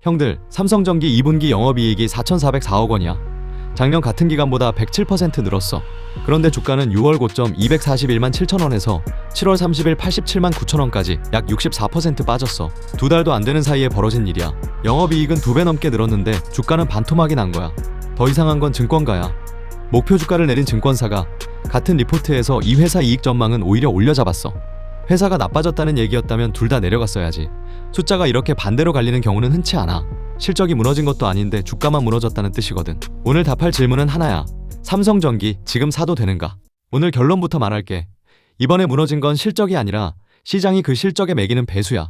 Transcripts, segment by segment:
형들, 삼성전기 2분기 영업이익이 4,404억 원이야. 작년 같은 기간보다 107% 늘었어. 그런데 주가는 6월 고점 241만 7천 원에서 7월 30일 87만 9천 원까지 약 64% 빠졌어. 두 달도 안 되는 사이에 벌어진 일이야. 영업이익은 2배 넘게 늘었는데 주가는 반토막이 난 거야. 더 이상한 건 증권가야. 목표 주가를 내린 증권사가 같은 리포트에서 이 회사 이익 전망은 오히려 올려잡았어. 회사가 나빠졌다는 얘기였다면 둘 다 내려갔어야지. 숫자가 이렇게 반대로 갈리는 경우는 흔치 않아. 실적이 무너진 것도 아닌데 주가만 무너졌다는 뜻이거든. 오늘 답할 질문은 하나야. 삼성전기 지금 사도 되는가? 오늘 결론부터 말할게. 이번에 무너진 건 실적이 아니라 시장이 그 실적에 매기는 배수야.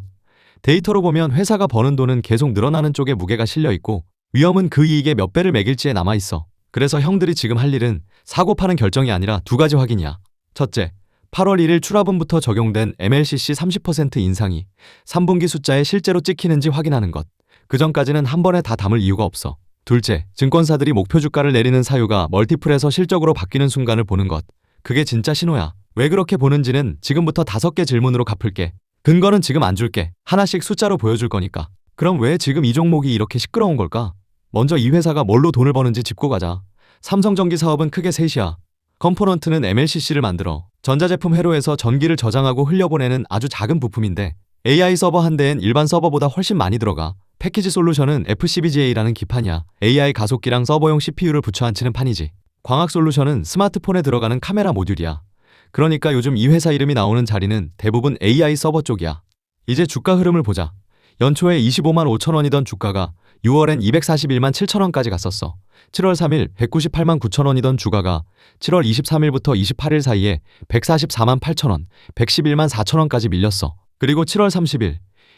데이터로 보면 회사가 버는 돈은 계속 늘어나는 쪽에 무게가 실려 있고 위험은 그 이익의 몇 배를 매길지에 남아 있어. 그래서 형들이 지금 할 일은 사고 파는 결정이 아니라 두 가지 확인이야. 첫째, 8월 1일 출하분부터 적용된 MLCC 30% 인상이 3분기 숫자에 실제로 찍히는지 확인하는 것. 그 전까지는 한 번에 다 담을 이유가 없어. 둘째, 증권사들이 목표 주가를 내리는 사유가 멀티플에서 실적으로 바뀌는 순간을 보는 것. 그게 진짜 신호야. 왜 그렇게 보는지는 지금부터 5개 질문으로 갚을게. 근거는 지금 안 줄게. 하나씩 숫자로 보여줄 거니까. 그럼 왜 지금 이 종목이 이렇게 시끄러운 걸까? 먼저 이 회사가 뭘로 돈을 버는지 짚고 가자. 삼성전기 사업은 크게 셋이야. 컴포넌트는 MLCC를 만들어 전자제품 회로에서 전기를 저장하고 흘려보내는 아주 작은 부품인데 AI 서버 한 대엔 일반 서버보다 훨씬 많이 들어가. 패키지 솔루션은 FCBGA라는 기판이야. AI 가속기랑 서버용 CPU를 붙여 앉히는 판이지. 광학 솔루션은 스마트폰에 들어가는 카메라 모듈이야. 그러니까 요즘 이 회사 이름이 나오는 자리는 대부분 AI 서버 쪽이야. 이제 주가 흐름을 보자. 연초에 25만 5천 원이던 주가가 6월엔 241만 7천 원까지 갔었어. 7월 3일 198만 9천 원이던 주가가 7월 23일부터 28일 사이에 144만 8천 원, 111만 4천 원까지 밀렸어. 그리고 7월 30일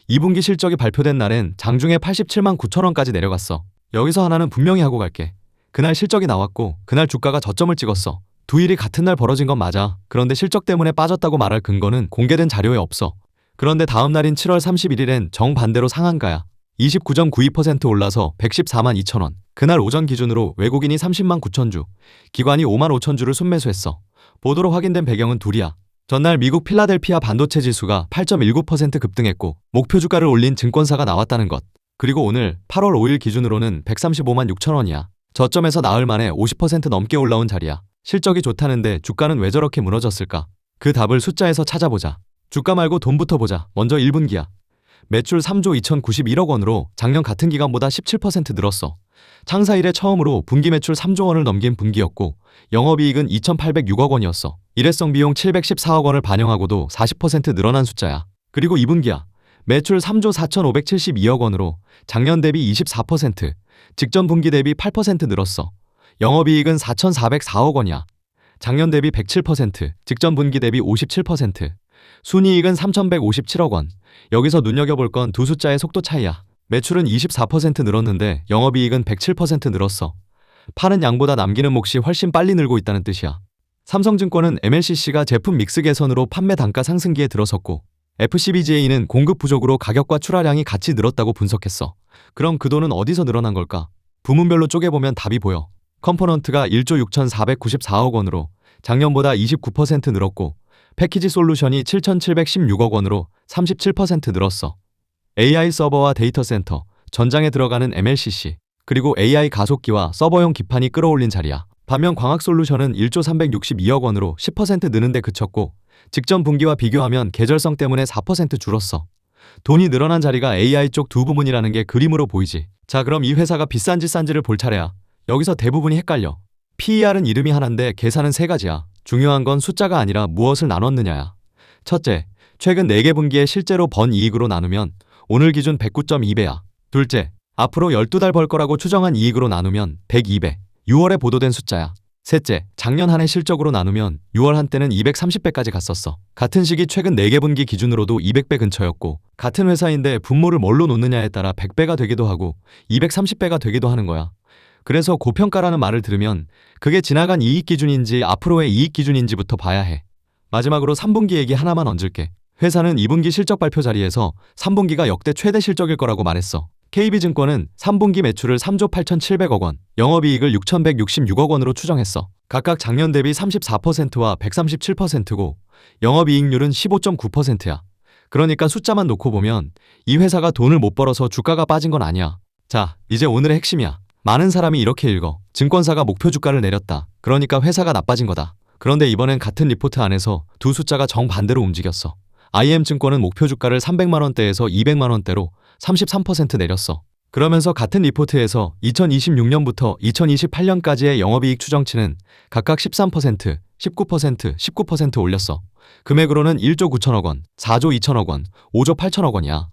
2분기 실적이 발표된 날엔 장중에 87만 9천 원까지 내려갔어. 여기서 하나는 분명히 하고 갈게. 그날 실적이 나왔고 그날 주가가 저점을 찍었어. 두 일이 같은 날 벌어진 건 맞아. 그런데 실적 때문에 빠졌다고 말할 근거는 공개된 자료에 없어. 그런데 다음 날인 7월 31일엔 정반대로 상한가야. 29.92% 올라서 114만 2천 원. 그날 오전 기준으로 외국인이 30만 9천 주, 기관이 5만 5천 주를 순매수했어. 보도로 확인된 배경은 둘이야. 전날 미국 필라델피아 반도체 지수가 8.19% 급등했고 목표 주가를 올린 증권사가 나왔다는 것. 그리고 오늘 8월 5일 기준으로는 135만 6천 원이야. 저점에서 나흘 만에 50% 넘게 올라온 자리야. 실적이 좋다는데 주가는 왜 저렇게 무너졌을까? 그 답을 숫자에서 찾아보자. 주가 말고 돈부터 보자. 먼저 1분기야. 매출 3조 2,091억 원으로 작년 같은 기간보다 17% 늘었어. 창사 이래 처음으로 분기 매출 3조 원을 넘긴 분기였고 영업이익은 2,806억 원이었어. 일회성 비용 714억 원을 반영하고도 40% 늘어난 숫자야. 그리고 2분기야. 매출 3조 4,572억 원으로 작년 대비 24%, 직전 분기 대비 8% 늘었어. 영업이익은 4,404억 원이야. 작년 대비 107%, 직전 분기 대비 57%. 순이익은 3,157억 원. 여기서 눈여겨볼 건 두 숫자의 속도 차이야. 매출은 24% 늘었는데 영업이익은 107% 늘었어. 파는 양보다 남기는 몫이 훨씬 빨리 늘고 있다는 뜻이야. 삼성증권은 MLCC가 제품 믹스 개선으로 판매 단가 상승기에 들어섰고 FCBGA는 공급 부족으로 가격과 출하량이 같이 늘었다고 분석했어. 그럼 그 돈은 어디서 늘어난 걸까? 부문별로 쪼개보면 답이 보여. 컴포넌트가 1조 6,494억 원으로 작년보다 29% 늘었고 패키지 솔루션이 7,716억 원으로 37% 늘었어. AI 서버와 데이터 센터, 전장에 들어가는 MLCC, 그리고 AI 가속기와 서버용 기판이 끌어올린 자리야. 반면 광학 솔루션은 1조 362억 원으로 10% 느는데 그쳤고 직전 분기와 비교하면 계절성 때문에 4% 줄었어. 돈이 늘어난 자리가 AI 쪽 두 부문이라는 게 그림으로 보이지. 자, 그럼 이 회사가 비싼지 싼지를 볼 차례야. 여기서 대부분이 헷갈려. PER은 이름이 하나인데 계산은 세 가지야. 중요한 건 숫자가 아니라 무엇을 나눴느냐야. 첫째, 최근 4개 분기에 실제로 번 이익으로 나누면 오늘 기준 109.2배야. 둘째, 앞으로 12달 벌 거라고 추정한 이익으로 나누면 102배. 6월에 보도된 숫자야. 셋째, 작년 한 해 실적으로 나누면 6월 한때는 230배까지 갔었어. 같은 시기 최근 4개 분기 기준으로도 200배 근처였고 같은 회사인데 분모를 뭘로 놓느냐에 따라 100배가 되기도 하고 230배가 되기도 하는 거야. 그래서 고평가라는 말을 들으면 그게 지나간 이익 기준인지 앞으로의 이익 기준인지부터 봐야 해. 마지막으로 3분기 얘기 하나만 얹을게. 회사는 2분기 실적 발표 자리에서 3분기가 역대 최대 실적일 거라고 말했어. KB증권은 3분기 매출을 3조 8,700억 원, 영업이익을 6,166억 원으로 추정했어. 각각 작년 대비 34%와 137%고 영업이익률은 15.9%야. 그러니까 숫자만 놓고 보면 이 회사가 돈을 못 벌어서 주가가 빠진 건 아니야. 자, 이제 오늘의 핵심이야. 많은 사람이 이렇게 읽어. 증권사가 목표 주가를 내렸다. 그러니까 회사가 나빠진 거다. 그런데 이번엔 같은 리포트 안에서 두 숫자가 정반대로 움직였어. IM증권은 목표 주가를 300만 원대에서 200만 원대로 33% 내렸어. 그러면서 같은 리포트에서 2026년부터 2028년까지의 영업이익 추정치는 각각 13%, 19%, 19% 올렸어. 금액으로는 1조 9천억 원, 4조 2천억 원, 5조 8천억 원이야.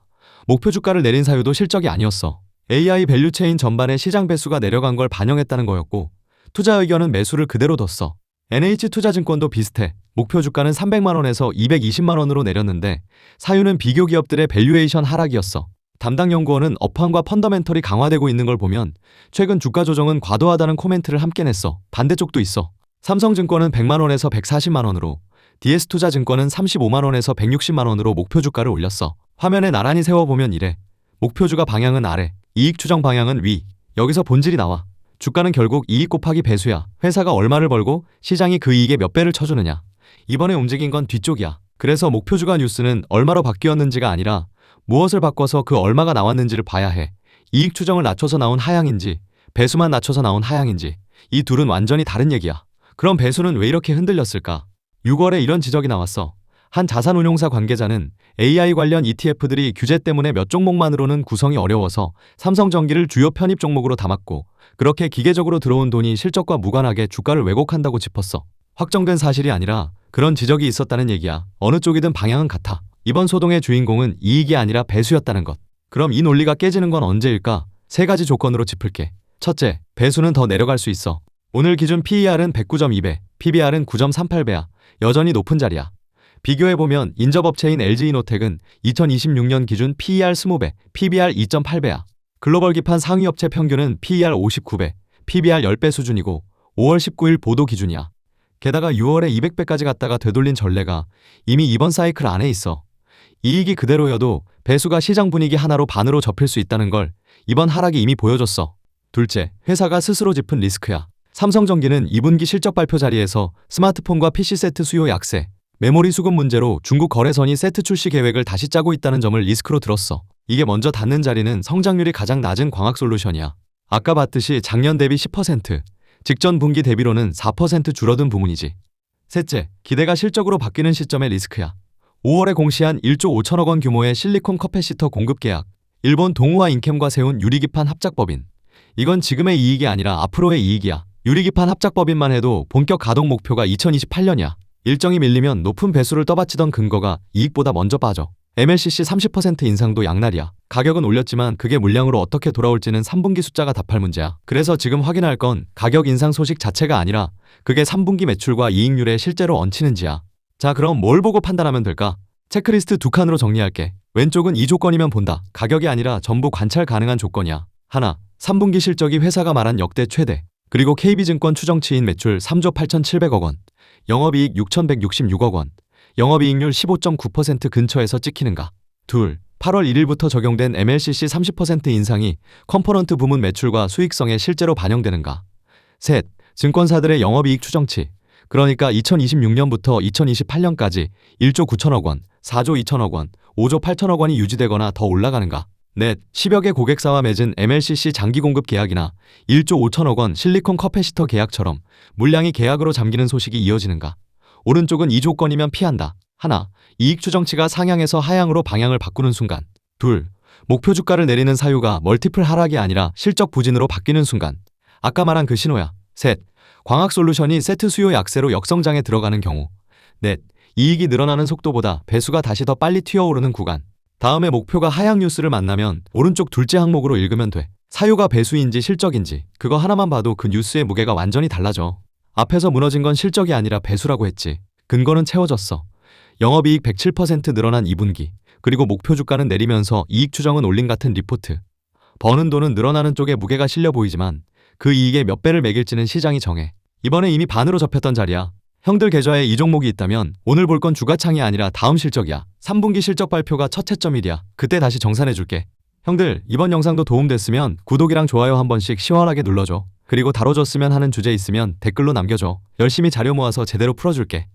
목표 주가를 내린 사유도 실적이 아니었어. AI 밸류체인 전반의 시장 배수가 내려간 걸 반영했다는 거였고, 투자 의견은 매수를 그대로 뒀어. NH투자증권도 비슷해. 목표 주가는 300만 원에서 220만 원으로 내렸는데 사유는 비교 기업들의 밸류에이션 하락이었어. 담당 연구원은 업황과 펀더멘털이 강화되고 있는 걸 보면 최근 주가 조정은 과도하다는 코멘트를 함께 냈어. 반대쪽도 있어. 삼성증권은 100만 원에서 140만 원으로, DS투자증권은 35만 원에서 160만 원으로 목표 주가를 올렸어. 화면에 나란히 세워보면 이래. 목표주가 방향은 아래, 이익 추정 방향은 위. 여기서 본질이 나와. 주가는 결국 이익 곱하기 배수야. 회사가 얼마를 벌고 시장이 그 이익에 몇 배를 쳐주느냐. 이번에 움직인 건 뒤쪽이야. 그래서 목표주가 뉴스는 얼마로 바뀌었는지가 아니라 무엇을 바꿔서 그 얼마가 나왔는지를 봐야 해. 이익 추정을 낮춰서 나온 하향인지 배수만 낮춰서 나온 하향인지 이 둘은 완전히 다른 얘기야. 그럼 배수는 왜 이렇게 흔들렸을까? 6월에 이런 지적이 나왔어. 한 자산운용사 관계자는 AI 관련 ETF들이 규제 때문에 몇 종목만으로는 구성이 어려워서 삼성전기를 주요 편입 종목으로 담았고, 그렇게 기계적으로 들어온 돈이 실적과 무관하게 주가를 왜곡한다고 짚었어. 확정된 사실이 아니라 그런 지적이 있었다는 얘기야. 어느 쪽이든 방향은 같아. 이번 소동의 주인공은 이익이 아니라 배수였다는 것. 그럼 이 논리가 깨지는 건 언제일까? 세 가지 조건으로 짚을게. 첫째, 배수는 더 내려갈 수 있어. 오늘 기준 PER은 109.2배, PBR은 9.38배야. 여전히 높은 자리야. 비교해보면 인접업체인 LG이노텍은 2026년 기준 PER 20배, PBR 2.8배야. 글로벌 기판 상위 업체 평균은 PER 59배, PBR 10배 수준이고 5월 19일 보도 기준이야. 게다가 6월에 200배까지 갔다가 되돌린 전례가 이미 이번 사이클 안에 있어. 이익이 그대로여도 배수가 시장 분위기 하나로 반으로 접힐 수 있다는 걸 이번 하락이 이미 보여줬어. 둘째, 회사가 스스로 짚은 리스크야. 삼성전기는 2분기 실적 발표 자리에서 스마트폰과 PC 세트 수요 약세, 메모리 수급 문제로 중국 거래선이 세트 출시 계획을 다시 짜고 있다는 점을 리스크로 들었어. 이게 먼저 닿는 자리는 성장률이 가장 낮은 광학솔루션이야. 아까 봤듯이 작년 대비 10%, 직전 분기 대비로는 4% 줄어든 부문이지. 셋째, 기대가 실적으로 바뀌는 시점의 리스크야. 5월에 공시한 1조 5천억 원 규모의 실리콘 커패시터 공급 계약, 일본 동우와 인캠과 세운 유리기판 합작법인. 이건 지금의 이익이 아니라 앞으로의 이익이야. 유리기판 합작법인만 해도 본격 가동 목표가 2028년이야. 일정이 밀리면 높은 배수를 떠받치던 근거가 이익보다 먼저 빠져. MLCC 30% 인상도 양날이야. 가격은 올렸지만 그게 물량으로 어떻게 돌아올지는 3분기 숫자가 답할 문제야. 그래서 지금 확인할 건 가격 인상 소식 자체가 아니라 그게 3분기 매출과 이익률에 실제로 얹히는지야. 자, 그럼 뭘 보고 판단하면 될까? 체크리스트 두 칸으로 정리할게. 왼쪽은 이 조건이면 본다. 가격이 아니라 전부 관찰 가능한 조건이야. 하나, 3분기 실적이 회사가 말한 역대 최대. 그리고 KB증권 추정치인 매출 3조 8,700억 원. 영업이익 6,166억 원, 영업이익률 15.9% 근처에서 찍히는가. 둘, 8월 1일부터 적용된 MLCC 30% 인상이 컴포넌트 부문 매출과 수익성에 실제로 반영되는가. 셋, 증권사들의 영업이익 추정치, 그러니까 2026년부터 2028년까지 1조 9천억 원, 4조 2천억 원, 5조 8천억 원이 유지되거나 더 올라가는가. 넷, 10여 개 고객사와 맺은 MLCC 장기 공급 계약이나 1조 5천억 원 실리콘 커패시터 계약처럼 물량이 계약으로 잠기는 소식이 이어지는가. 오른쪽은 이 조건이면 피한다. 하나, 이익 추정치가 상향에서 하향으로 방향을 바꾸는 순간. 둘, 목표 주가를 내리는 사유가 멀티플 하락이 아니라 실적 부진으로 바뀌는 순간. 아까 말한 그 신호야. 셋, 광학솔루션이 세트 수요 약세로 역성장에 들어가는 경우. 넷, 이익이 늘어나는 속도보다 배수가 다시 더 빨리 튀어오르는 구간. 다음에 목표가 하향 뉴스를 만나면 오른쪽 둘째 항목으로 읽으면 돼. 사유가 배수인지 실적인지 그거 하나만 봐도 그 뉴스의 무게가 완전히 달라져. 앞에서 무너진 건 실적이 아니라 배수라고 했지. 근거는 채워졌어. 영업이익 107% 늘어난 2분기. 그리고 목표 주가는 내리면서 이익 추정은 올린 같은 리포트. 버는 돈은 늘어나는 쪽에 무게가 실려 보이지만 그 이익의 몇 배를 매길지는 시장이 정해. 이번에 이미 반으로 접혔던 자리야. 형들 계좌에 이 종목이 있다면 오늘 볼 건 주가창이 아니라 다음 실적이야. 3분기 실적 발표가 첫 채점일이야. 그때 다시 정산해줄게. 형들, 이번 영상도 도움됐으면 구독이랑 좋아요 한 번씩 시원하게 눌러줘. 그리고 다뤄줬으면 하는 주제 있으면 댓글로 남겨줘. 열심히 자료 모아서 제대로 풀어줄게.